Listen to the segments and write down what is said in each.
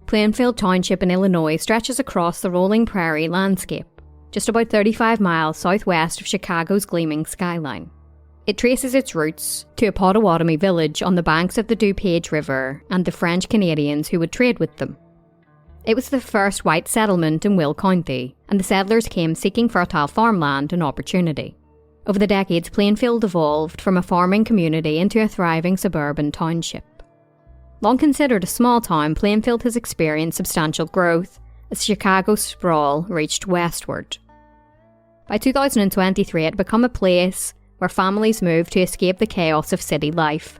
Plainfield Township in Illinois stretches across the rolling prairie landscape, just about 35 miles southwest of Chicago's gleaming skyline. It traces its roots to a Potawatomi village on the banks of the DuPage River and the French Canadians who would trade with them. It was the first white settlement in Will County, and the settlers came seeking fertile farmland and opportunity. Over the decades, Plainfield evolved from a farming community into a thriving suburban township. Long considered a small town, Plainfield has experienced substantial growth as Chicago's sprawl reached westward. By 2023, it had become a place where families moved to escape the chaos of city life.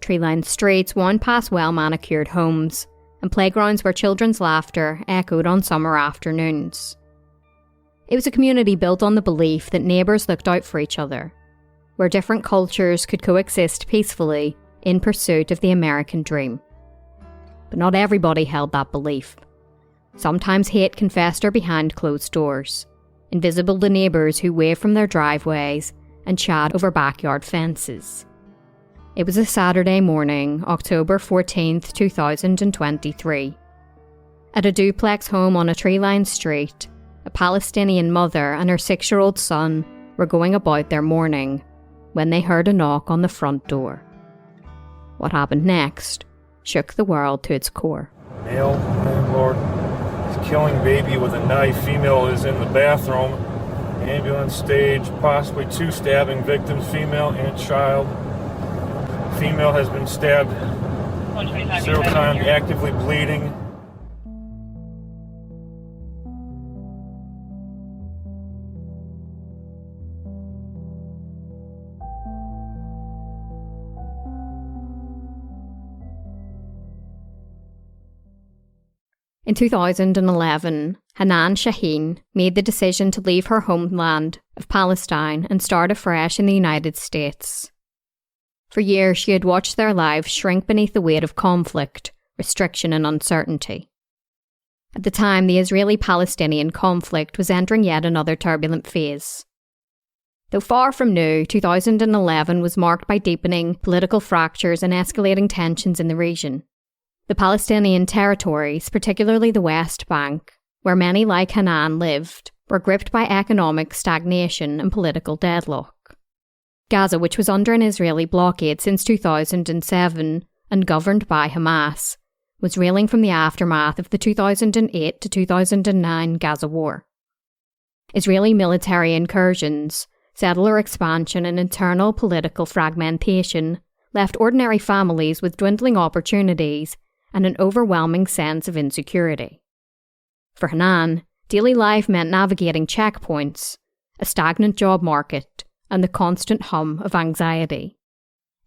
Tree-lined streets wound past well-manicured homes, and playgrounds where children's laughter echoed on summer afternoons. It was a community built on the belief that neighbours looked out for each other, where different cultures could coexist peacefully in pursuit of the American dream. But not everybody held that belief. Sometimes hate can fester behind closed doors, invisible to neighbours who wave from their driveways and chat over backyard fences. It was a Saturday morning, October 14th, 2023. At a duplex home on a tree-lined street, a Palestinian mother and her 6-year-old son were going about their morning when they heard a knock on the front door. What happened next shook the world to its core. Male landlord is killing baby with a knife. Female is in the bathroom. Ambulance stage, possibly 2 stabbing victims, female and child. Female has been stabbed several times, actively bleeding. In 2011, Hanan Shaheen made the decision to leave her homeland of Palestine and start afresh in the United States. For years, she had watched their lives shrink beneath the weight of conflict, restriction and uncertainty. At the time, the Israeli-Palestinian conflict was entering yet another turbulent phase. Though far from new, 2011 was marked by deepening political fractures and escalating tensions in the region. The Palestinian territories, particularly the West Bank, where many like Hanan lived, were gripped by economic stagnation and political deadlock. Gaza, which was under an Israeli blockade since 2007 and governed by Hamas, was reeling from the aftermath of the 2008 to 2009 Gaza war. Israeli military incursions, settler expansion and internal political fragmentation left ordinary families with dwindling opportunities and an overwhelming sense of insecurity. For Hanan, daily life meant navigating checkpoints, a stagnant job market, and the constant hum of anxiety.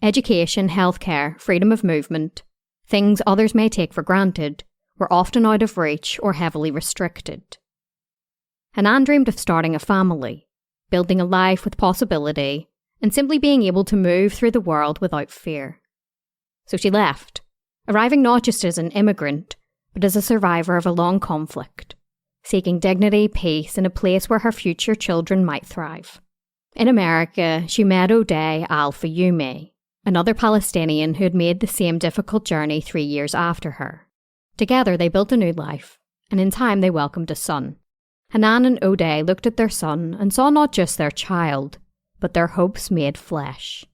Education, healthcare, freedom of movement, things others may take for granted, were often out of reach or heavily restricted. Hanan dreamed of starting a family, building a life with possibility, and simply being able to move through the world without fear. So she left, arriving not just as an immigrant, but as a survivor of a long conflict, seeking dignity, peace, and a place where her future children might thrive. In America, she met Wadea Al-Fayoume, another Palestinian who had made the same difficult journey 3 years after her. Together, they built a new life, and in time they welcomed a son. Hanan and Wadea looked at their son and saw not just their child, but their hopes made flesh.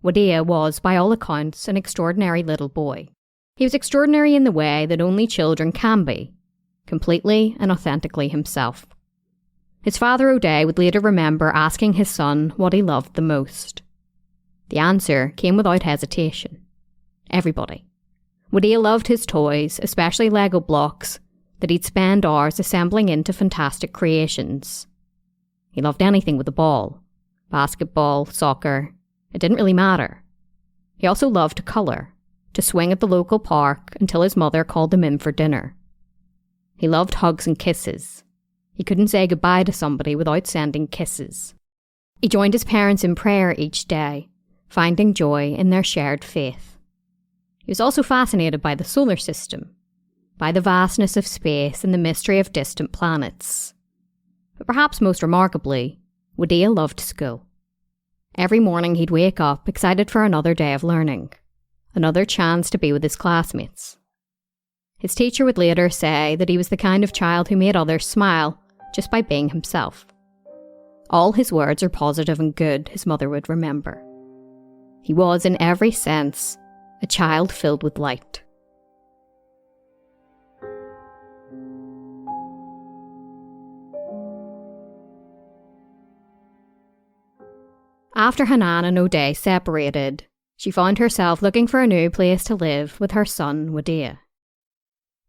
Wadea was, by all accounts, an extraordinary little boy. He was extraordinary in the way that only children can be, completely and authentically himself. His father Wadea would later remember asking his son what he loved the most. The answer came without hesitation. Everybody. Wadea loved his toys, especially Lego blocks, that he'd spend hours assembling into fantastic creations. He loved anything with a ball. Basketball, soccer. It didn't really matter. He also loved to colour, to swing at the local park until his mother called him in for dinner. He loved hugs and kisses. He couldn't say goodbye to somebody without sending kisses. He joined his parents in prayer each day, finding joy in their shared faith. He was also fascinated by the solar system, by the vastness of space and the mystery of distant planets. But perhaps most remarkably, Wadea loved school. Every morning he'd wake up excited for another day of learning, another chance to be with his classmates. His teacher would later say that he was the kind of child who made others smile just by being himself. All his words are positive and good, his mother would remember. He was, in every sense, a child filled with light. After Hanan and O'Day separated, she found herself looking for a new place to live with her son, Wadea.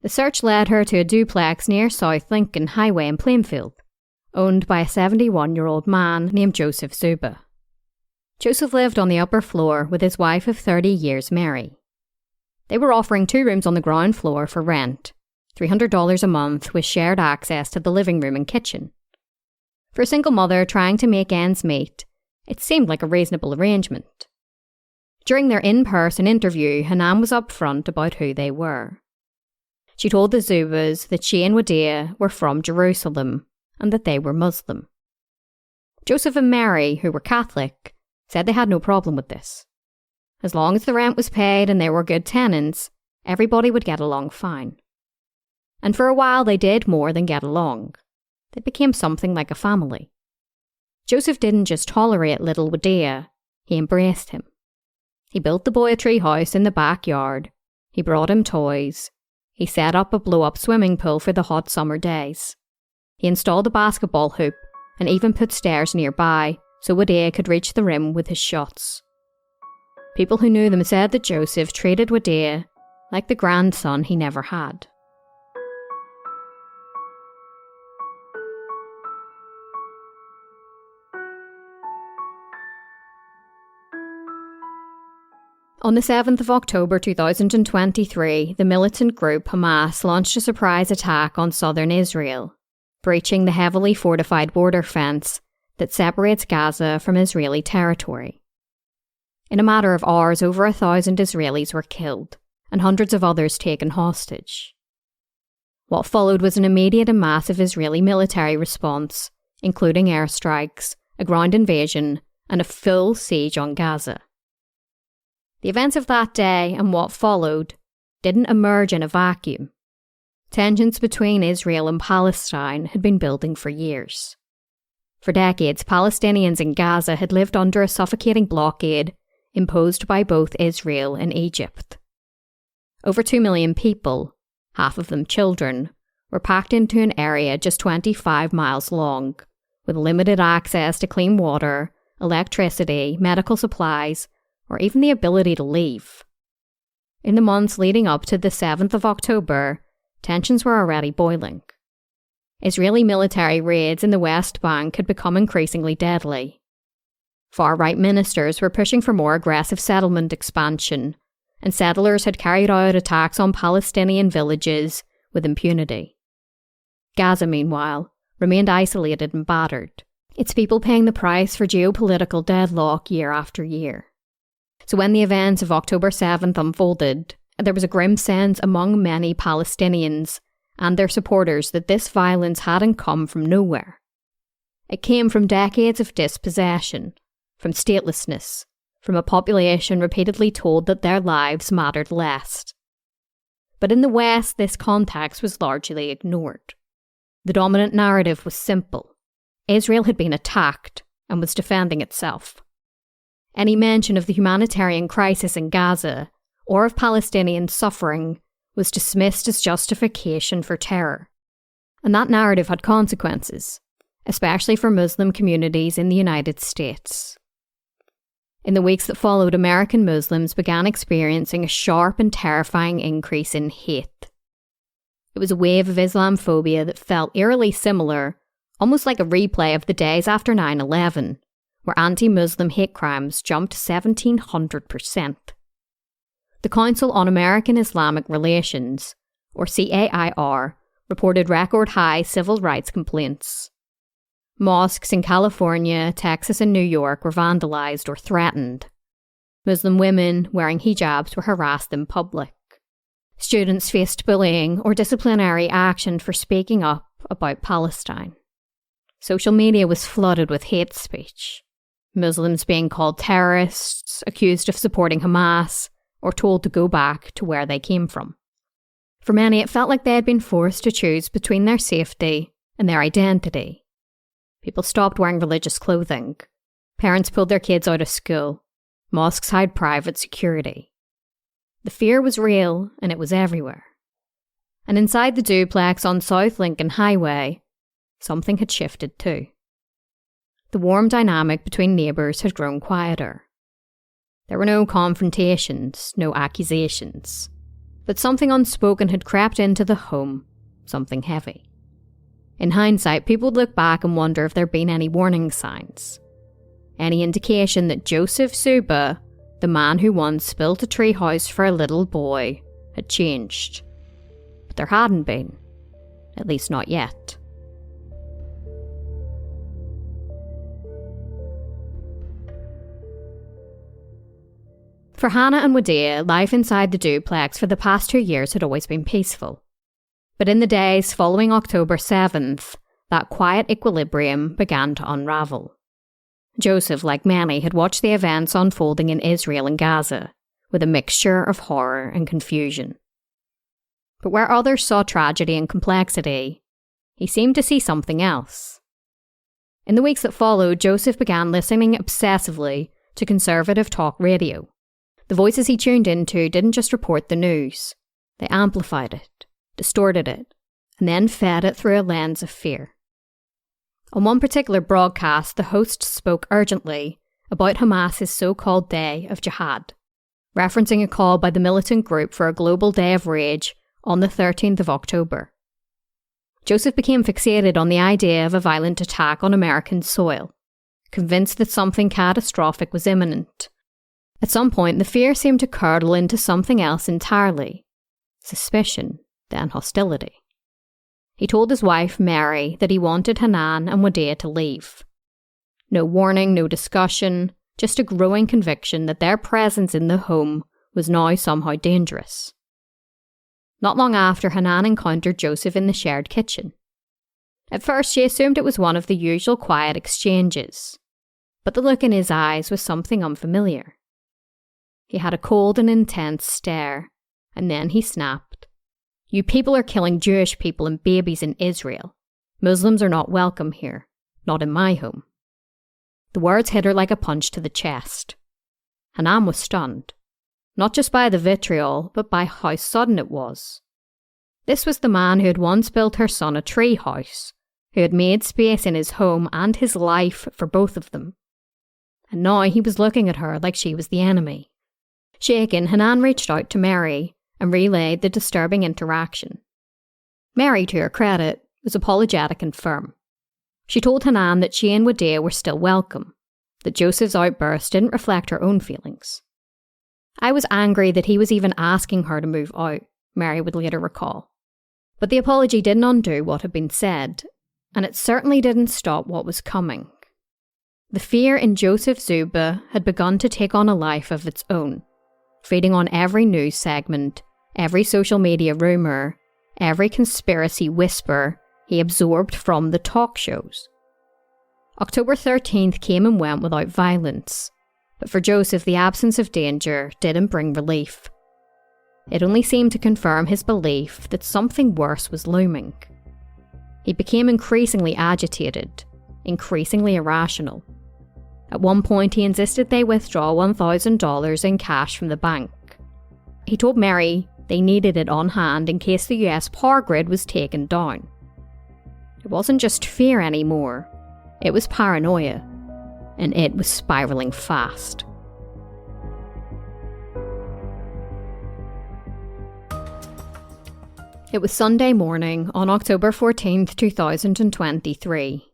The search led her to a duplex near South Lincoln Highway in Plainfield, owned by a 71-year-old man named Joseph Zuba. Joseph lived on the upper floor with his wife of 30 years, Mary. They were offering 2 rooms on the ground floor for rent, $300 a month with shared access to the living room and kitchen. For a single mother trying to make ends meet, it seemed like a reasonable arrangement. During their in-person interview, Hanan was upfront about who they were. She told the Zubas that she and Wadea were from Jerusalem and that they were Muslim. Joseph and Mary, who were Catholic, said they had no problem with this. As long as the rent was paid and they were good tenants, everybody would get along fine. And for a while they did more than get along. They became something like a family. Joseph didn't just tolerate little Wadea, he embraced him. He built the boy a tree house in the backyard, he brought him toys, he set up a blow-up swimming pool for the hot summer days. He installed a basketball hoop and even put stairs nearby so Wadea could reach the rim with his shots. People who knew them said that Joseph treated Wadea like the grandson he never had. On the 7th of October 2023, the militant group Hamas launched a surprise attack on southern Israel, breaching the heavily fortified border fence that separates Gaza from Israeli territory. In a matter of hours, over 1,000 Israelis were killed and hundreds of others taken hostage. What followed was an immediate and massive Israeli military response, including airstrikes, a ground invasion, and a full siege on Gaza. The events of that day and what followed didn't emerge in a vacuum. Tensions between Israel and Palestine had been building for years. For decades, Palestinians in Gaza had lived under a suffocating blockade imposed by both Israel and Egypt. Over 2 million people, half of them children, were packed into an area just 25 miles long, with limited access to clean water, electricity, medical supplies, or even the ability to leave. In the months leading up to the 7th of October, tensions were already boiling. Israeli military raids in the West Bank had become increasingly deadly. Far-right ministers were pushing for more aggressive settlement expansion, and settlers had carried out attacks on Palestinian villages with impunity. Gaza, meanwhile, remained isolated and battered, its people paying the price for geopolitical deadlock year after year. So when the events of October 7th unfolded, there was a grim sense among many Palestinians and their supporters that this violence hadn't come from nowhere. It came from decades of dispossession, from statelessness, from a population repeatedly told that their lives mattered less. But in the West, this context was largely ignored. The dominant narrative was simple. Israel had been attacked and was defending itself. Any mention of the humanitarian crisis in Gaza or of Palestinian suffering was dismissed as justification for terror. And that narrative had consequences, especially for Muslim communities in the United States. In the weeks that followed, American Muslims began experiencing a sharp and terrifying increase in hate. It was a wave of Islamophobia that felt eerily similar, almost like a replay of the days after 9/11, where anti-Muslim hate crimes jumped 1,700%. The Council on American Islamic Relations, or CAIR, reported record-high civil rights complaints. Mosques in California, Texas and New York were vandalized or threatened. Muslim women wearing hijabs were harassed in public. Students faced bullying or disciplinary action for speaking up about Palestine. Social media was flooded with hate speech. Muslims being called terrorists, accused of supporting Hamas, or told to go back to where they came from. For many, it felt like they had been forced to choose between their safety and their identity. People stopped wearing religious clothing. Parents pulled their kids out of school. Mosques had private security. The fear was real, and it was everywhere. And inside the duplex on South Lincoln Highway, something had shifted too. The warm dynamic between neighbours had grown quieter. There were no confrontations, no accusations. But something unspoken had crept into the home, something heavy. In hindsight, people would look back and wonder if there had been any warning signs. Any indication that Joseph Zuba, the man who once built a treehouse for a little boy, had changed. But there hadn't been. At least not yet. For Hannah and Wadea, life inside the duplex for the past 2 years had always been peaceful. But in the days following October 7th, that quiet equilibrium began to unravel. Joseph, like many, had watched the events unfolding in Israel and Gaza, with a mixture of horror and confusion. But where others saw tragedy and complexity, he seemed to see something else. In the weeks that followed, Joseph began listening obsessively to conservative talk radio. The voices he tuned into didn't just report the news. They amplified it, distorted it, and then fed it through a lens of fear. On one particular broadcast, the host spoke urgently about Hamas's so-called Day of Jihad, referencing a call by the militant group for a global day of rage on the 13th of October. Joseph became fixated on the idea of a violent attack on American soil, convinced that something catastrophic was imminent. At some point, the fear seemed to curdle into something else entirely. Suspicion, then hostility. He told his wife, Mary, that he wanted Hanan and Wadea to leave. No warning, no discussion, just a growing conviction that their presence in the home was now somehow dangerous. Not long after, Hanan encountered Joseph in the shared kitchen. At first, she assumed it was one of the usual quiet exchanges, but the look in his eyes was something unfamiliar. He had a cold and intense stare, and then he snapped. You people are killing Jewish people and babies in Israel. Muslims are not welcome here, not in my home. The words hit her like a punch to the chest. Hanan was stunned, not just by the vitriol, but by how sudden it was. This was the man who had once built her son a tree house, who had made space in his home and his life for both of them. And now he was looking at her like she was the enemy. Shaken, Hanan reached out to Mary and relayed the disturbing interaction. Mary, to her credit, was apologetic and firm. She told Hanan that she and Wadea were still welcome, that Joseph's outburst didn't reflect her own feelings. I was angry that he was even asking her to move out, Mary would later recall. But the apology didn't undo what had been said, and it certainly didn't stop what was coming. The fear in Joseph Zuba had begun to take on a life of its own, feeding on every news segment, every social media rumour, every conspiracy whisper he absorbed from the talk shows. October 13th came and went without violence, but for Joseph the absence of danger didn't bring relief. It only seemed to confirm his belief that something worse was looming. He became increasingly agitated, increasingly irrational. At one point, he insisted they withdraw $1,000 in cash from the bank. He told Mary they needed it on hand in case the US power grid was taken down. It wasn't just fear anymore, it was paranoia, and it was spiralling fast. It was Sunday morning on October 14th, 2023.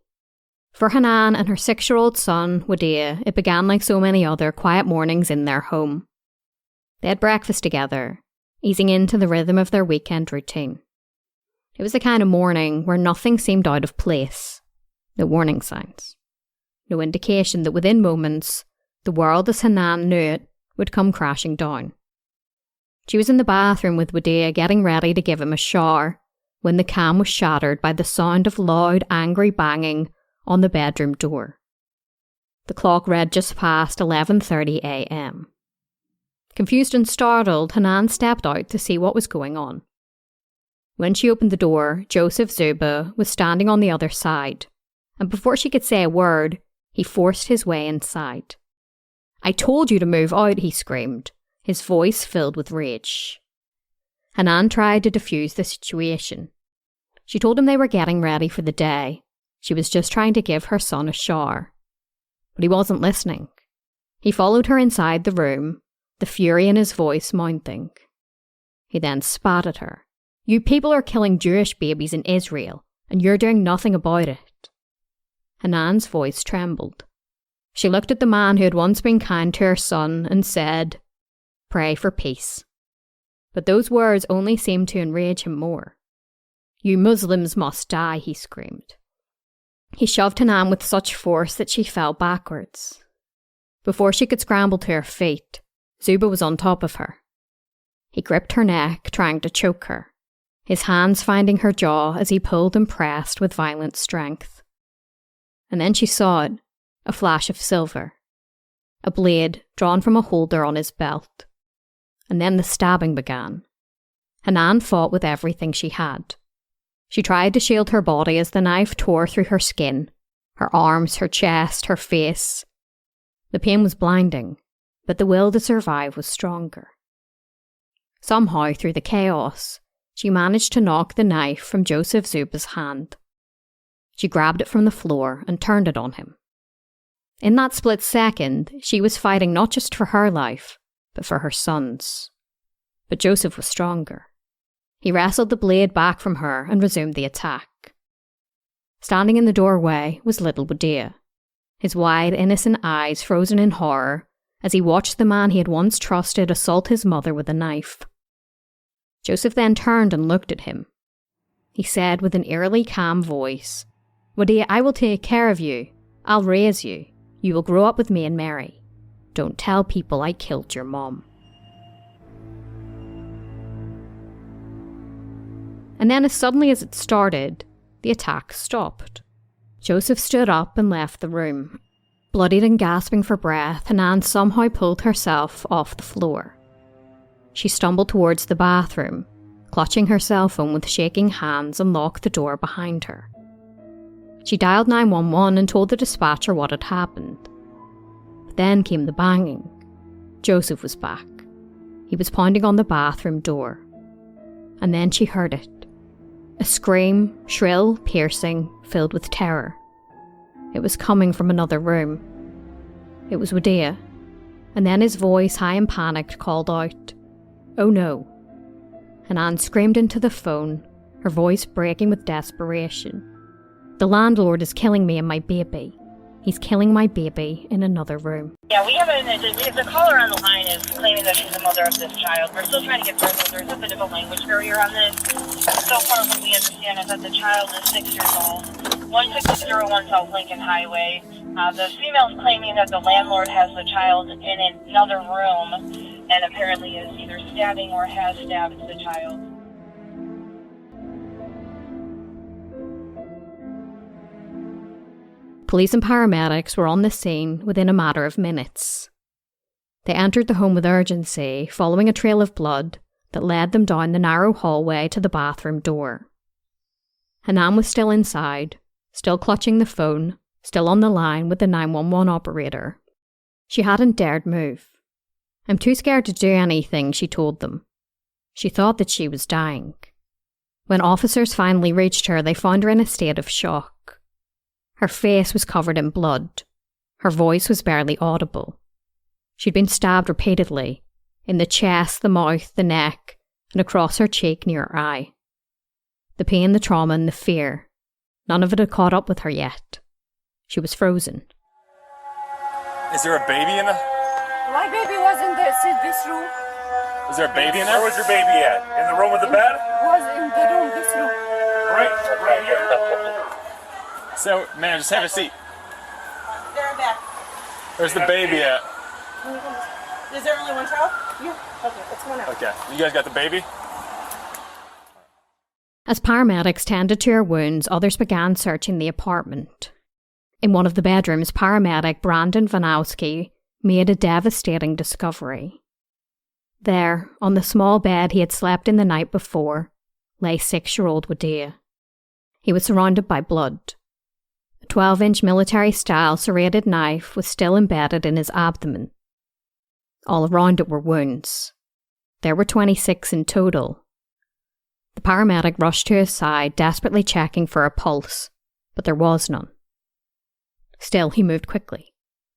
For Hanan and her 6-year-old son, Wadea, it began like so many other quiet mornings in their home. They had breakfast together, easing into the rhythm of their weekend routine. It was the kind of morning where nothing seemed out of place. No warning signs. No indication that within moments, the world as Hanan knew it would come crashing down. She was in the bathroom with Wadea getting ready to give him a shower when the calm was shattered by the sound of loud, angry banging on the bedroom door. The clock read just past 11:30 a.m. Confused and startled, Hanan stepped out to see what was going on. When she opened the door, Joseph Zuba was standing on the other side, and before she could say a word, he forced his way inside. "I told you to move out," he screamed, his voice filled with rage. Hanan tried to defuse the situation. She told him they were getting ready for the day. She was just trying to give her son a shower. But he wasn't listening. He followed her inside the room, the fury in his voice mounting. He then spat at her. "You people are killing Jewish babies in Israel, and you're doing nothing about it." Hanan's voice trembled. She looked at the man who had once been kind to her son and said, "Pray for peace." But those words only seemed to enrage him more. "You Muslims must die," he screamed. He shoved Hanan with such force that she fell backwards. Before she could scramble to her feet, Zuba was on top of her. He gripped her neck, trying to choke her, his hands finding her jaw as he pulled and pressed with violent strength. And then she saw it, a flash of silver, a blade drawn from a holder on his belt. And then the stabbing began. Hanan fought with everything she had. She tried to shield her body as the knife tore through her skin, her arms, her chest, her face. The pain was blinding, but the will to survive was stronger. Somehow, through the chaos, she managed to knock the knife from Joseph Zuba's hand. She grabbed it from the floor and turned it on him. In that split second, she was fighting not just for her life, but for her son's. But Joseph was stronger. He wrestled the blade back from her and resumed the attack. Standing in the doorway was little Wadea, his wide, innocent eyes frozen in horror as he watched the man he had once trusted assault his mother with a knife. Joseph then turned and looked at him. He said with an eerily calm voice, "Wadea, I will take care of you. I'll raise you. You will grow up with me and Mary. Don't tell people I killed your mom." And then as suddenly as it started, the attack stopped. Joseph stood up and left the room. Bloodied and gasping for breath, Hanan somehow pulled herself off the floor. She stumbled towards the bathroom, clutching her cell phone with shaking hands, and locked the door behind her. She dialed 911 and told the dispatcher what had happened. But then came the banging. Joseph was back. He was pounding on the bathroom door. And then she heard it. A scream, shrill, piercing, filled with terror. It was coming from another room. It was Wadea. And then his voice, high and panicked, called out, "Oh no." Hanan screamed into the phone, her voice breaking with desperation. "The landlord is killing me and my baby. He's killing my baby in another room." Yeah, we have the caller on the line is claiming that she's the mother of this child. We're still trying to get further. There's a bit of a language barrier on this. So far, what we understand is that the child is 6 years old. 1601 South Lincoln Highway. The female is claiming that the landlord has the child in another room and apparently is either stabbing or has stabbed the child. Police and paramedics were on the scene within a matter of minutes. They entered the home with urgency, following a trail of blood that led them down the narrow hallway to the bathroom door. Hanan was still inside, still clutching the phone, still on the line with the 911 operator. She hadn't dared move. "I'm too scared to do anything," she told them. She thought that she was dying. When officers finally reached her, they found her in a state of shock. Her face was covered in blood. Her voice was barely audible. She'd been stabbed repeatedly, in the chest, the mouth, the neck, and across her cheek near her eye. The pain, the trauma, and the fear, none of it had caught up with her yet. She was frozen. Is there a baby in the... My baby was in this room. Is there a baby in there? Where was your baby at? In the room with the bed? Was in the room, this room. Right here. So, man, just have a seat. They're back. Where's the baby at? Is there only one child? Yeah, okay, it's one out. Okay, you guys got the baby? As paramedics tended to her wounds, others began searching the apartment. In one of the bedrooms, paramedic Brandon Vanowski made a devastating discovery. There, on the small bed he had slept in the night before, lay 6-year-old Wadea. He was surrounded by blood. A 12-inch military-style serrated knife was still embedded in his abdomen. All around it were wounds. There were 26 in total. The paramedic rushed to his side, desperately checking for a pulse, but there was none. Still, he moved quickly.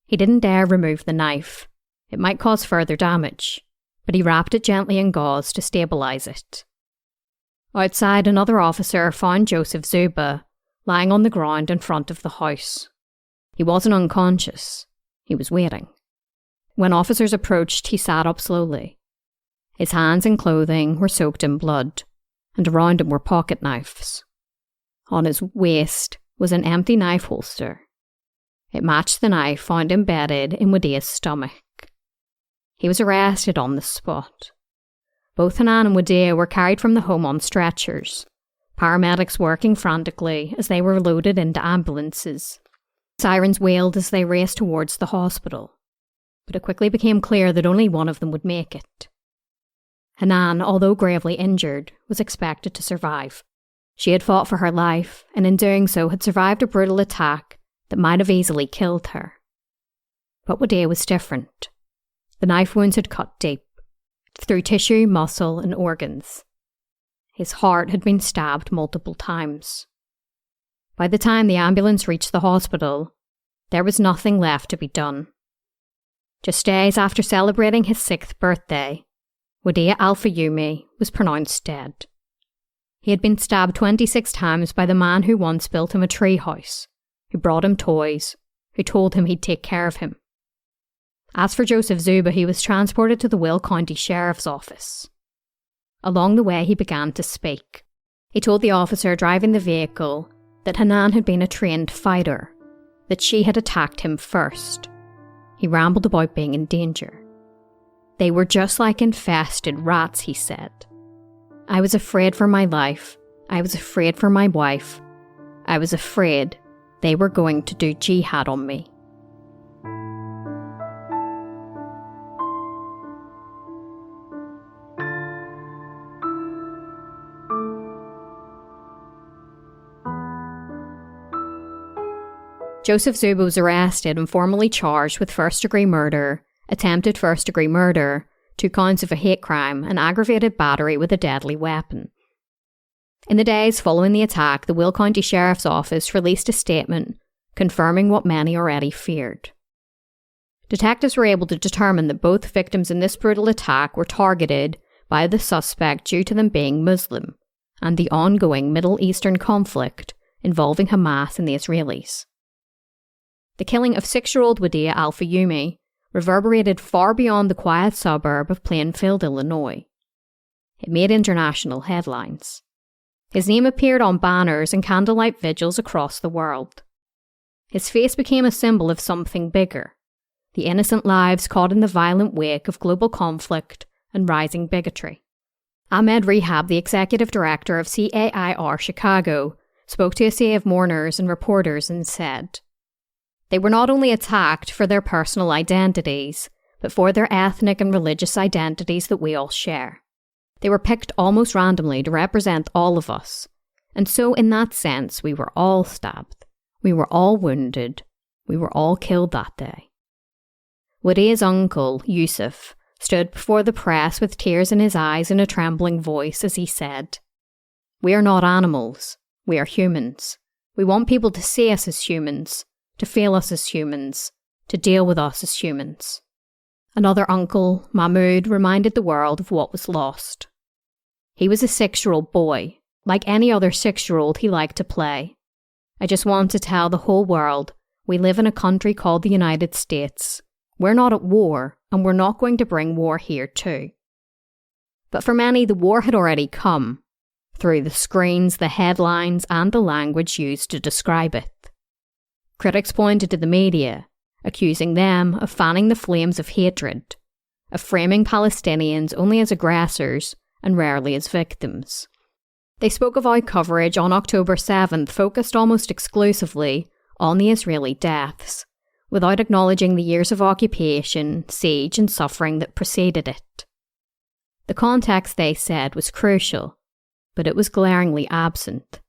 He didn't dare remove the knife. It might cause further damage, but he wrapped it gently in gauze to stabilise it. Outside, another officer found Joseph Zuba lying on the ground in front of the house. He wasn't unconscious. He was waiting. When officers approached, he sat up slowly. His hands and clothing were soaked in blood, and around him were pocket knives. On his waist was an empty knife holster. It matched the knife found embedded in Wadea's stomach. He was arrested on the spot. Both Hanan and Wadea were carried from the home on stretchers, paramedics working frantically as they were loaded into ambulances. Sirens wailed as they raced towards the hospital, but it quickly became clear that only one of them would make it. Hanan, although gravely injured, was expected to survive. She had fought for her life, and in doing so had survived a brutal attack that might have easily killed her. But Wadea was different. The knife wounds had cut deep, through tissue, muscle, and organs. His heart had been stabbed multiple times. By the time the ambulance reached the hospital, there was nothing left to be done. Just days after celebrating his 6th birthday, Wadea Al-Fayoume was pronounced dead. He had been stabbed 26 times by the man who once built him a treehouse, who brought him toys, who told him he'd take care of him. As for Joseph Zuba, he was transported to the Will County Sheriff's Office. Along the way, he began to speak. He told the officer driving the vehicle that Hanan had been a trained fighter, that she had attacked him first. He rambled about being in danger. They were just like infested rats, he said. I was afraid for my life. I was afraid for my wife. I was afraid they were going to do jihad on me. Joseph Zuba was arrested and formally charged with first-degree murder, attempted first-degree murder, 2 counts of a hate crime, and aggravated battery with a deadly weapon. In the days following the attack, the Will County Sheriff's Office released a statement confirming what many already feared. Detectives were able to determine that both victims in this brutal attack were targeted by the suspect due to them being Muslim and the ongoing Middle Eastern conflict involving Hamas and the Israelis. The killing of 6-year-old Wadea Al-Fayoume reverberated far beyond the quiet suburb of Plainfield, Illinois. It made international headlines. His name appeared on banners and candlelight vigils across the world. His face became a symbol of something bigger, the innocent lives caught in the violent wake of global conflict and rising bigotry. Ahmed Rehab, the executive director of CAIR Chicago, spoke to a sea of mourners and reporters and said, "They were not only attacked for their personal identities, but for their ethnic and religious identities that we all share. They were picked almost randomly to represent all of us, and so in that sense we were all stabbed, we were all wounded, we were all killed that day." Wadea's uncle, Yusuf, stood before the press with tears in his eyes and a trembling voice as he said, "We are not animals, we are humans. We want people to see us as humans, to feel us as humans, to deal with us as humans." Another uncle, Mahmoud, reminded the world of what was lost. He was a 6-year-old boy. Like any other 6-year-old, he liked to play. "I just want to tell the whole world, we live in a country called the United States. We're not at war, and we're not going to bring war here too." But for many, the war had already come, through the screens, the headlines, and the language used to describe it. Critics pointed to the media, accusing them of fanning the flames of hatred, of framing Palestinians only as aggressors and rarely as victims. They spoke of how coverage on October 7th focused almost exclusively on the Israeli deaths, without acknowledging the years of occupation, siege, and suffering that preceded it. The context, they said, was crucial. but it was glaringly absent.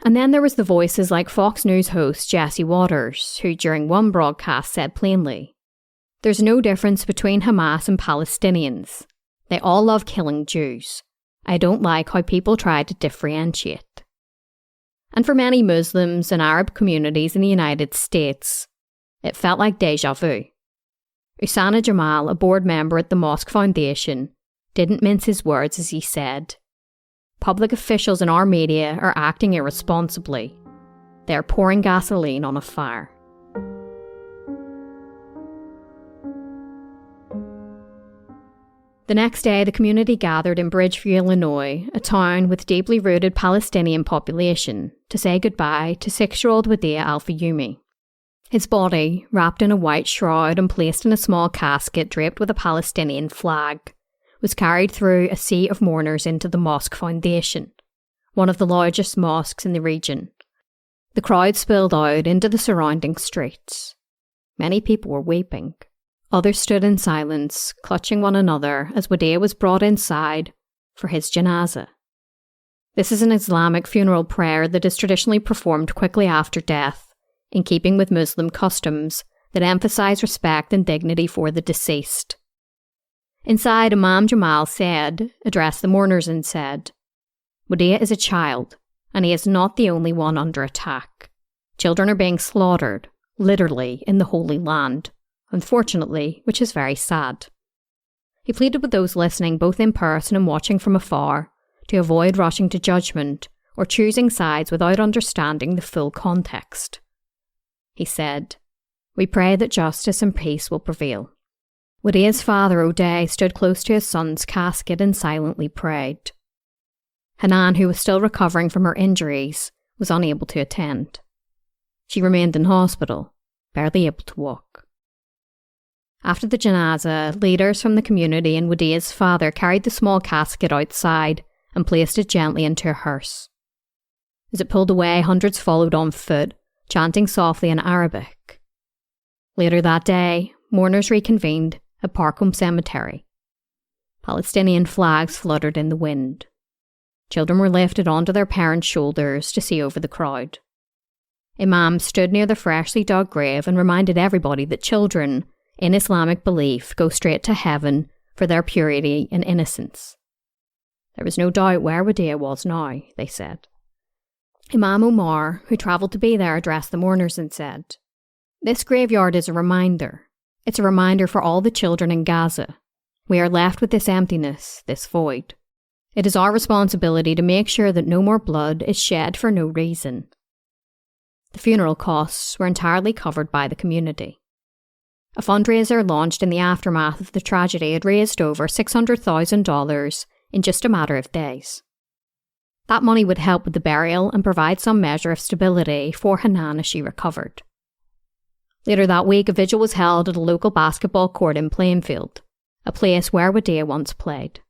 And then there was the voices like Fox News host Jesse Waters, who during one broadcast said plainly, "There's no difference between Hamas and Palestinians. They all love killing Jews. I don't like how people try to differentiate." And for many Muslims and Arab communities in the United States, it felt like déjà vu. Usana Jamal, a board member at the Mosque Foundation, didn't mince his words as he said, "Public officials in our media are acting irresponsibly. They are pouring gasoline on a fire." The next day, the community gathered in Bridgeview, Illinois, a town with deeply rooted Palestinian population, to say goodbye to 6-year-old Wadea Al-Fayoume. His body, wrapped in a white shroud and placed in a small casket draped with a Palestinian flag, was carried through a sea of mourners into the Mosque Foundation, one of the largest mosques in the region. The crowd spilled out into the surrounding streets. Many people were weeping. Others stood in silence, clutching one another as Wadea was brought inside for his janazah. This is an Islamic funeral prayer that is traditionally performed quickly after death, in keeping with Muslim customs that emphasize respect and dignity for the deceased. Inside, Imam Jamal addressed the mourners and said, "Wadea is a child, and he is not the only one under attack. Children are being slaughtered, literally, in the Holy Land. Unfortunately, which is very sad." He pleaded with those listening both in person and watching from afar to avoid rushing to judgment or choosing sides without understanding the full context. He said, "We pray that justice and peace will prevail." Wadea's father, O'Day, stood close to his son's casket and silently prayed. Hanan, who was still recovering from her injuries, was unable to attend. She remained in hospital, barely able to walk. After the janazah, leaders from the community and Wadea's father carried the small casket outside and placed it gently into a hearse. As it pulled away, hundreds followed on foot, chanting softly in Arabic. Later that day, mourners reconvened at Parkham Cemetery. Palestinian flags fluttered in the wind. Children were lifted onto their parents' shoulders to see over the crowd. Imam stood near the freshly dug grave and reminded everybody that children, in Islamic belief, go straight to heaven for their purity and innocence. There was no doubt where Wadea was now, they said. Imam Omar, who travelled to be there, addressed the mourners and said, "This graveyard is a reminder. It's a reminder for all the children in Gaza. We are left with this emptiness, this void. It is our responsibility to make sure that no more blood is shed for no reason." The funeral costs were entirely covered by the community. A fundraiser launched in the aftermath of the tragedy had raised over $600,000 in just a matter of days. That money would help with the burial and provide some measure of stability for Hanan as she recovered. Later that week, a vigil was held at a local basketball court in Plainfield, a place where Wadea once played.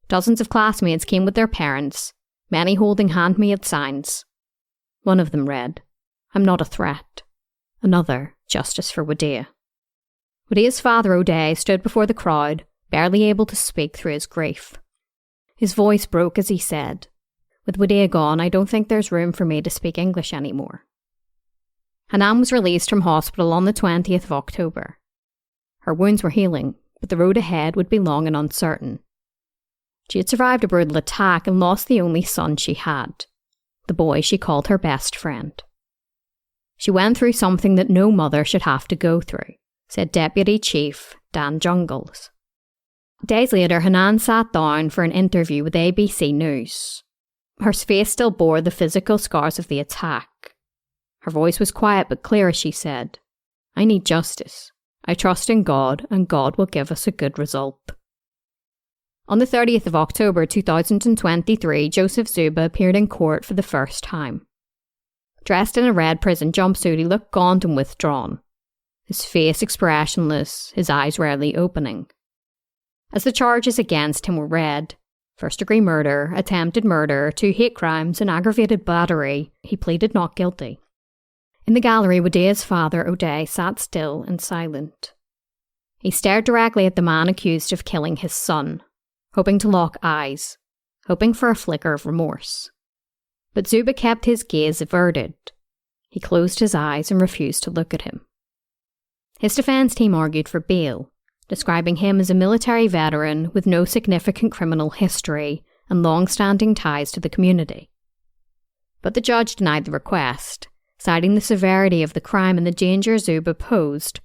Dozens of classmates came with their parents, many holding handmade signs. One of them read, "I'm not a threat." Another, "Justice for Wadea." Wadea's father, O'Day, stood before the crowd, barely able to speak through his grief. His voice broke as he said, "With Wadea gone, I don't think there's room for me to speak English anymore." Hanan was released from hospital on the 20th of October. Her wounds were healing, but the road ahead would be long and uncertain. She had survived a brutal attack and lost the only son she had, the boy she called her best friend. She went through something that no mother should have to go through, said Deputy Chief Dan Jungles. Days later, Hanan sat down for an interview with ABC News. Her face still bore the physical scars of the attack. Her voice was quiet but clear as she said, "I need justice. I trust in God, and God will give us a good result." On the 30th of October 2023, Joseph Zuba appeared in court for the first time. Dressed in a red prison jumpsuit, he looked gaunt and withdrawn, his face expressionless, his eyes rarely opening. As the charges against him were read, first-degree murder, attempted murder, 2 hate crimes and aggravated battery, he pleaded not guilty. In the gallery, Wadea's father, O'Day, sat still and silent. He stared directly at the man accused of killing his son, hoping to lock eyes, hoping for a flicker of remorse. But Zuba kept his gaze averted. He closed his eyes and refused to look at him. His defense team argued for bail, describing him as a military veteran with no significant criminal history and long-standing ties to the community. But the judge denied the request, citing the severity of the crime and the danger Zuba posed,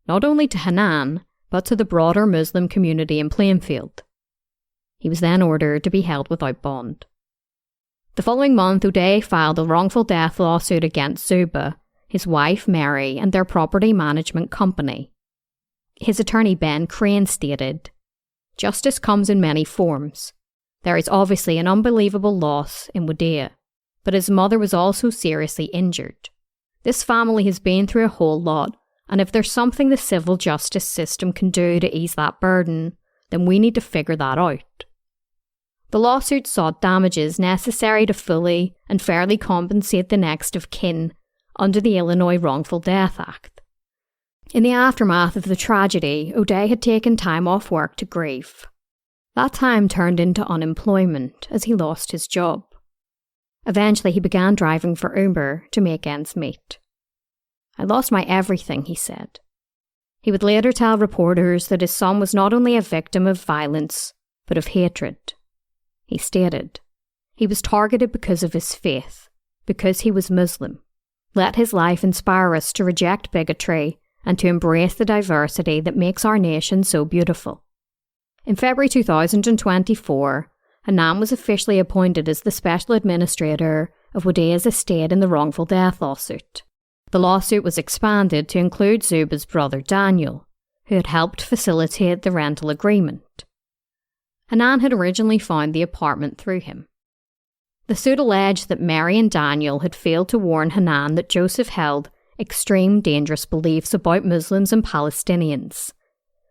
not only to Hanan, but to the broader Muslim community in Plainfield. He was then ordered to be held without bond. The following month, Wadea filed a wrongful death lawsuit against Zuba, his wife Mary, and their property management company. His attorney Ben Crane stated, "Justice comes in many forms. There is obviously an unbelievable loss in Wadea, but his mother was also seriously injured. This family has been through a whole lot, and if there's something the civil justice system can do to ease that burden, then we need to figure that out." The lawsuit sought damages necessary to fully and fairly compensate the next of kin under the Illinois Wrongful Death Act. In the aftermath of the tragedy, Wadea had taken time off work to grieve. That time turned into unemployment as he lost his job. Eventually, he began driving for Uber to make ends meet. "I lost my everything," he said. He would later tell reporters that his son was not only a victim of violence, but of hatred. He stated, "He was targeted because of his faith, because he was Muslim. Let his life inspire us to reject bigotry and to embrace the diversity that makes our nation so beautiful." In February 2024, Hanan was officially appointed as the special administrator of Wadea's estate in the wrongful death lawsuit. The lawsuit was expanded to include Zuba's brother Daniel, who had helped facilitate the rental agreement. Hanan had originally found the apartment through him. The suit alleged that Mary and Daniel had failed to warn Hanan that Joseph held extreme dangerous beliefs about Muslims and Palestinians,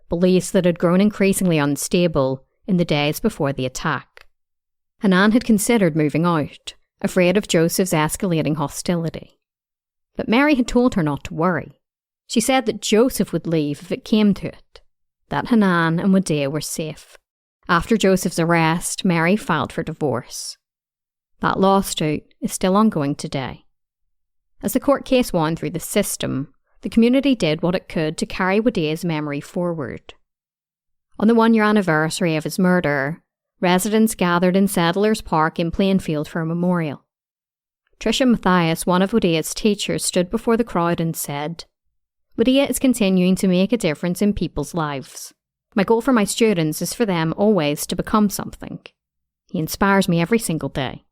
beliefs that had grown increasingly unstable in the days before the attack. Hanan had considered moving out, afraid of Joseph's escalating hostility. But Mary had told her not to worry. She said that Joseph would leave if it came to it, that Hanan and Wadea were safe. After Joseph's arrest, Mary filed for divorce. That lawsuit is still ongoing today. As the court case wound through the system, the community did what it could to carry Wadea's memory forward. On the 1-year anniversary of his murder, residents gathered in Settlers Park in Plainfield for a memorial. Tricia Mathias, one of Wadea's teachers, stood before the crowd and said, "Wadea is continuing to make a difference in people's lives. My goal for my students is for them always to become something. He inspires me every single day."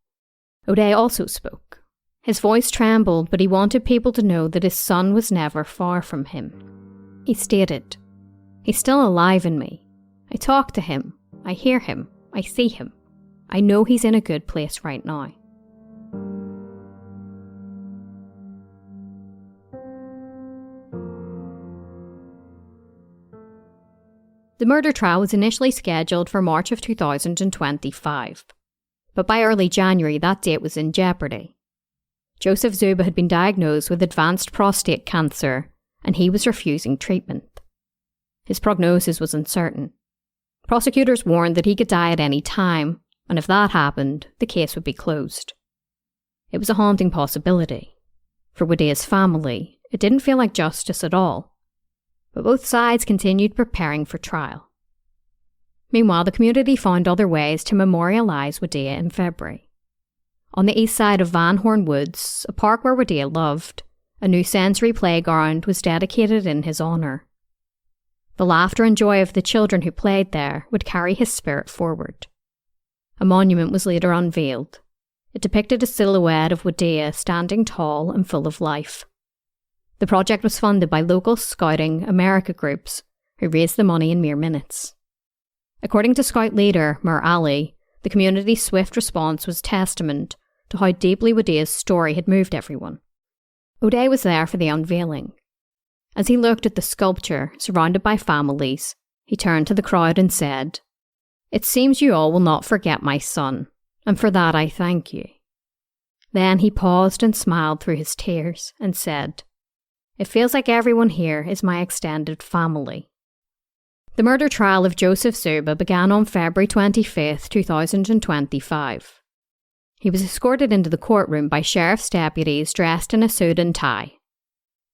Wadea also spoke. His voice trembled, but he wanted people to know that his son was never far from him. He stated, "He's still alive in me. I talk to him. I hear him. I see him. I know he's in a good place right now." The murder trial was initially scheduled for March of 2025, but by early January that date was in jeopardy. Joseph Zuba had been diagnosed with advanced prostate cancer, and he was refusing treatment. His prognosis was uncertain. Prosecutors warned that he could die at any time, and if that happened, the case would be closed. It was a haunting possibility. For Wadea's family, it didn't feel like justice at all. But both sides continued preparing for trial. Meanwhile, the community found other ways to memorialise Wadea in February. On the east side of Van Horn Woods, a park where Wadea loved, a new sensory playground was dedicated in his honour. The laughter and joy of the children who played there would carry his spirit forward. A monument was later unveiled. It depicted a silhouette of Wadea standing tall and full of life. The project was funded by local Scouting America groups, who raised the money in mere minutes. According to Scout leader Mur Ali, the community's swift response was testament to how deeply Wadea's story had moved everyone. Wadea was there for the unveiling. As he looked at the sculpture, surrounded by families, he turned to the crowd and said, "It seems you all will not forget my son, and for that I thank you." Then he paused and smiled through his tears and said, "It feels like everyone here is my extended family." The murder trial of Joseph Zuba began on February 25, 2025. He was escorted into the courtroom by sheriff's deputies dressed in a suit and tie.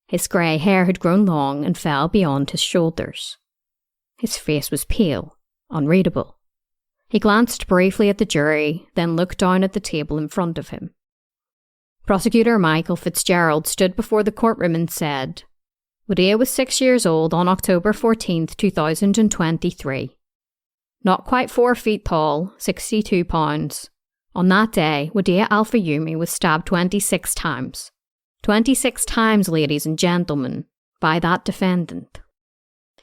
His grey hair had grown long and fell beyond his shoulders. His face was pale, unreadable. He glanced briefly at the jury, then looked down at the table in front of him. Prosecutor Michael Fitzgerald stood before the courtroom and said, Wadea was 6 years old on October 14, 2023. Not quite 4 feet tall, 62 pounds. On that day, Wadea Al-Fayoume was stabbed 26 times. 26 times, ladies and gentlemen, by that defendant.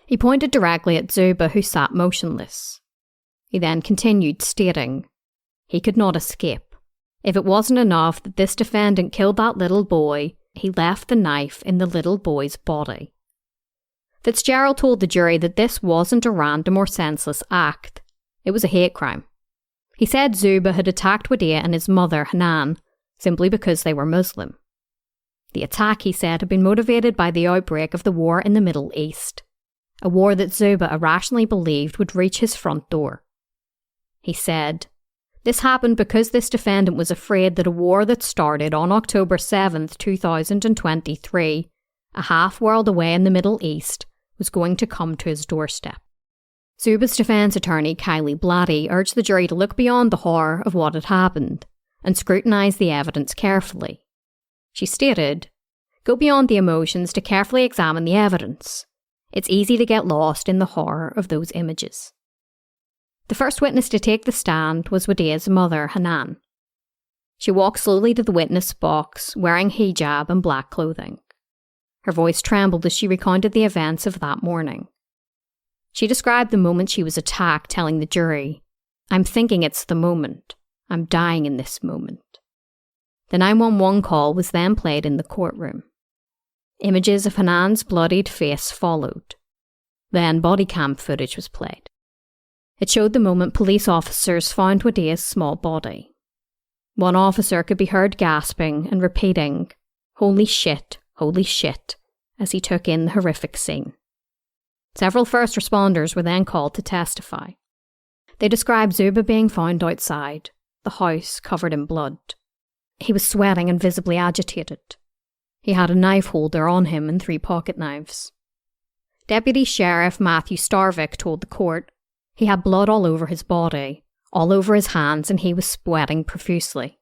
He pointed directly at Zuba, who sat motionless. He then continued, stating, he could not escape. If it wasn't enough that this defendant killed that little boy, he left the knife in the little boy's body. Fitzgerald told the jury that this wasn't a random or senseless act. It was a hate crime. He said Zuba had attacked Wadea and his mother, Hanan, simply because they were Muslim. The attack, he said, had been motivated by the outbreak of the war in the Middle East, a war that Zuba irrationally believed would reach his front door. He said, this happened because this defendant was afraid that a war that started on October 7th, 2023, a half-world away in the Middle East, was going to come to his doorstep. Zuba's defence attorney, Kylie Blatty, urged the jury to look beyond the horror of what had happened and scrutinise the evidence carefully. She stated, go beyond the emotions to carefully examine the evidence. It's easy to get lost in the horror of those images. The first witness to take the stand was Wadea's mother, Hanan. She walked slowly to the witness box, wearing hijab and black clothing. Her voice trembled as she recounted the events of that morning. She described the moment she was attacked, telling the jury, I'm thinking it's the moment. I'm dying in this moment. The 911 call was then played in the courtroom. Images of Hanan's bloodied face followed. Then body cam footage was played. It showed the moment police officers found Wadea's small body. One officer could be heard gasping and repeating, holy shit, as he took in the horrific scene. Several first responders were then called to testify. They described Zuba being found outside, the house covered in blood. He was sweating and visibly agitated. He had a knife holder on him and 3 pocket knives. Deputy Sheriff Matthew Starvick told the court he had blood all over his body, all over his hands, and he was sweating profusely.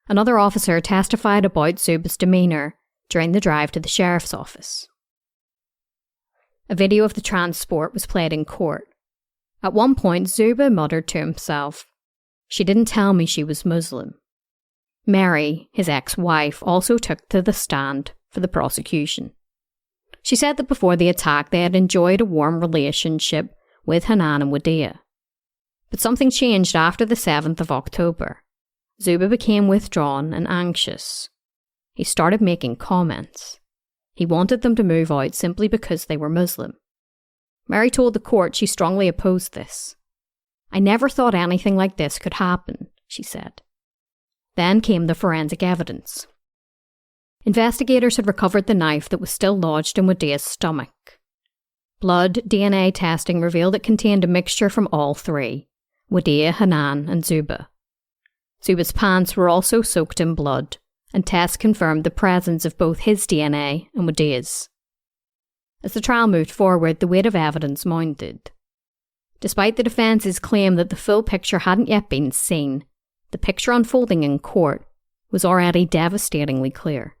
Another officer testified about Zuba's demeanour during the drive to the sheriff's office. A video of the transport was played in court. At one point, Zuba muttered to himself, she didn't tell me she was Muslim. Mary, his ex-wife, also took to the stand for the prosecution. She said that before the attack they had enjoyed a warm relationship with Hanan and Wadea. But something changed after the 7th of October. Zuba became withdrawn and anxious. He started making comments. He wanted them to move out simply because they were Muslim. Mary told the court she strongly opposed this. I never thought anything like this could happen, she said. Then came the forensic evidence. Investigators had recovered the knife that was still lodged in Wadea's stomach. Blood DNA testing revealed it contained a mixture from all 3, Wadea, Hanan and Zuba. Zuba's pants were also soaked in blood, and tests confirmed the presence of both his DNA and Wadea's. As the trial moved forward, the weight of evidence mounted. Despite the defence's claim that the full picture hadn't yet been seen, the picture unfolding in court was already devastatingly clear.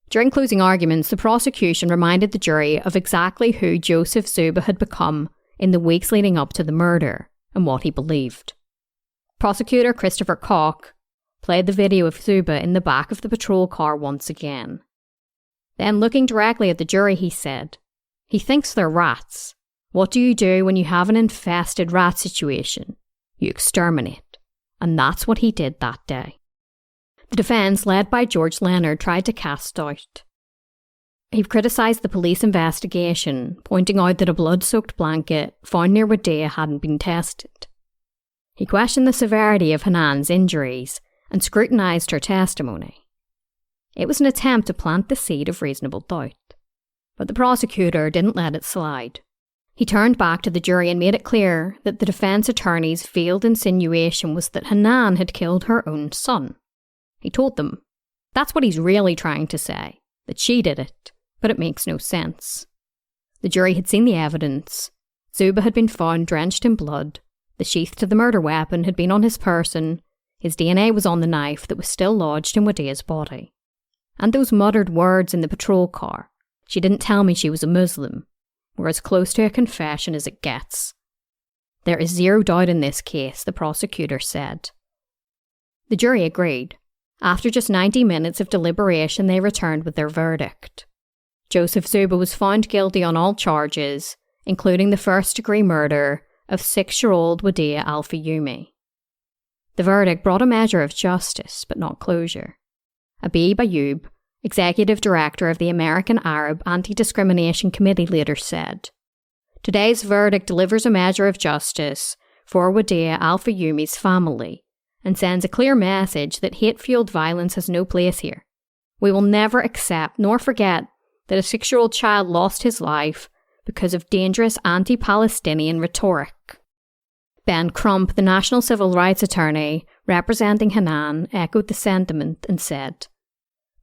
During closing arguments, the prosecution reminded the jury of exactly who Joseph Zuba had become in the weeks leading up to the murder and what he believed. Prosecutor Christopher Koch played the video of Zuba in the back of the patrol car once again. Then, looking directly at the jury, he said, he thinks they're rats. What do you do when you have an infested rat situation? You exterminate. And that's what he did that day. The defence, led by George Leonard, tried to cast doubt. He criticised the police investigation, pointing out that a blood-soaked blanket found near Wadea hadn't been tested. He questioned the severity of Hanan's injuries and scrutinised her testimony. It was an attempt to plant the seed of reasonable doubt. But the prosecutor didn't let it slide. He turned back to the jury and made it clear that the defence attorney's veiled insinuation was that Hanan had killed her own son. He told them, that's what he's really trying to say, that she did it, but it makes no sense. The jury had seen the evidence. Zuba had been found drenched in blood, the sheath to the murder weapon had been on his person, his DNA was on the knife that was still lodged in Wadea's body. And those muttered words in the patrol car, she didn't tell me she was a Muslim, were as close to a confession as it gets. There is zero doubt in this case, the prosecutor said. The jury agreed. After just 90 minutes of deliberation, they returned with their verdict. Joseph Zuba was found guilty on all charges, including the first-degree murder of 6-year-old Wadea Al-Fayoume. The verdict brought a measure of justice, but not closure. Habib Ayoub, executive director of the American Arab Anti-Discrimination Committee, later said, "Today's verdict delivers a measure of justice for Wadea Al-Fayoume's family and sends a clear message that hate-fueled violence has no place here. We will never accept nor forget that a 6-year-old child lost his life because of dangerous anti-Palestinian rhetoric." Ben Crump, the National Civil Rights Attorney representing Hanan, echoed the sentiment and said,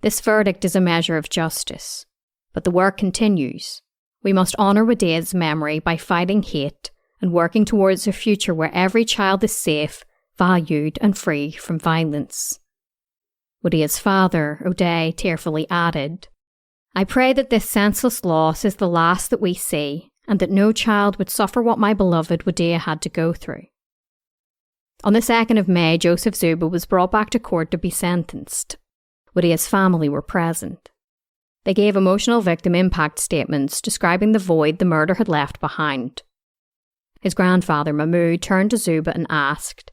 "This verdict is a measure of justice, but the work continues. We must honour Wadea's memory by fighting hate and working towards a future where every child is safe, valued and free from violence." Wadea's father, O'Day, tearfully added, "I pray that this senseless loss is the last that we see and that no child would suffer what my beloved Wadea had to go through." On the 2nd of May, Joseph Zuba was brought back to court to be sentenced. Wadea's family were present. They gave emotional victim impact statements describing the void the murder had left behind. His grandfather, Mahmoud, turned to Zuba and asked,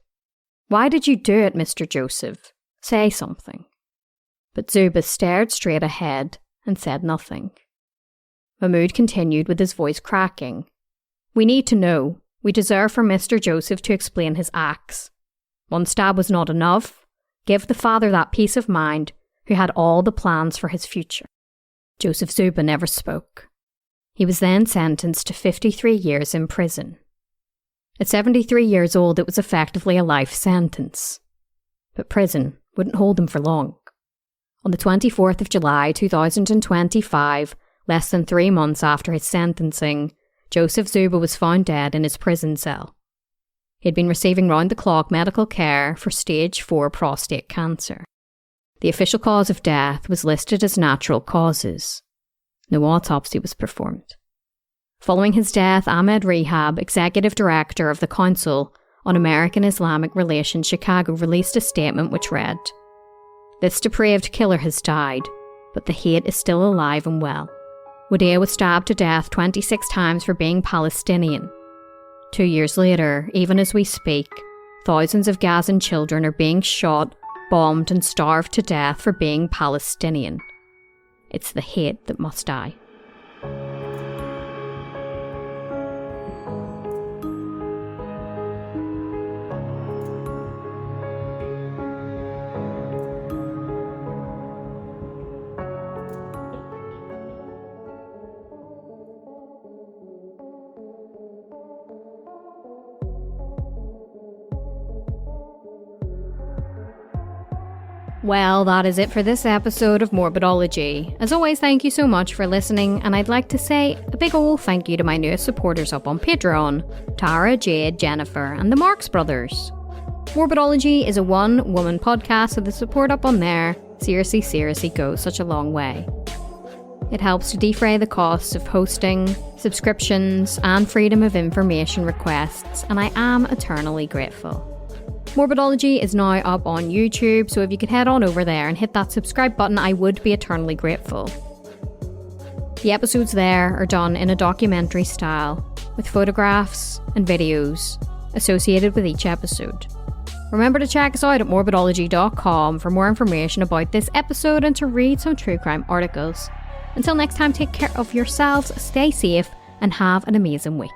"Why did you do it, Mr. Joseph? Say something." But Zuba stared straight ahead and said nothing. Mahmoud continued with his voice cracking. "We need to know. We deserve for Mr. Joseph to explain his acts. One stab was not enough. Give the father that peace of mind who had all the plans for his future." Joseph Zuba never spoke. He was then sentenced to 53 years in prison. At 73 years old, it was effectively a life sentence. But prison wouldn't hold him for long. On the 24th of July 2025, less than 3 months after his sentencing, Joseph Zuba was found dead in his prison cell. He had been receiving round-the-clock medical care for stage 4 prostate cancer. The official cause of death was listed as natural causes. No autopsy was performed. Following his death, Ahmed Rehab, executive director of the Council on American Islamic Relations Chicago, released a statement which read, "This depraved killer has died, but the hate is still alive and well. Wadea was stabbed to death 26 times for being Palestinian. 2 years later, even as we speak, thousands of Gazan children are being shot, bombed and starved to death for being Palestinian. It's the hate that must die." Well, that is it for this episode of Morbidology. As always, thank you so much for listening, and I'd like to say a big ol' thank you to my newest supporters up on Patreon, Tara, Jade, Jennifer, and the Marx Brothers. Morbidology is a one-woman podcast, so the support up on there seriously goes such a long way. It helps to defray the costs of hosting, subscriptions, and freedom of information requests, and I am eternally grateful. Morbidology is now up on YouTube, so if you could head on over there and hit that subscribe button, I would be eternally grateful. The episodes there are done in a documentary style, with photographs and videos associated with each episode. Remember to check us out at morbidology.com for more information about this episode and to read some true crime articles. Until next time, take care of yourselves, stay safe, and have an amazing week.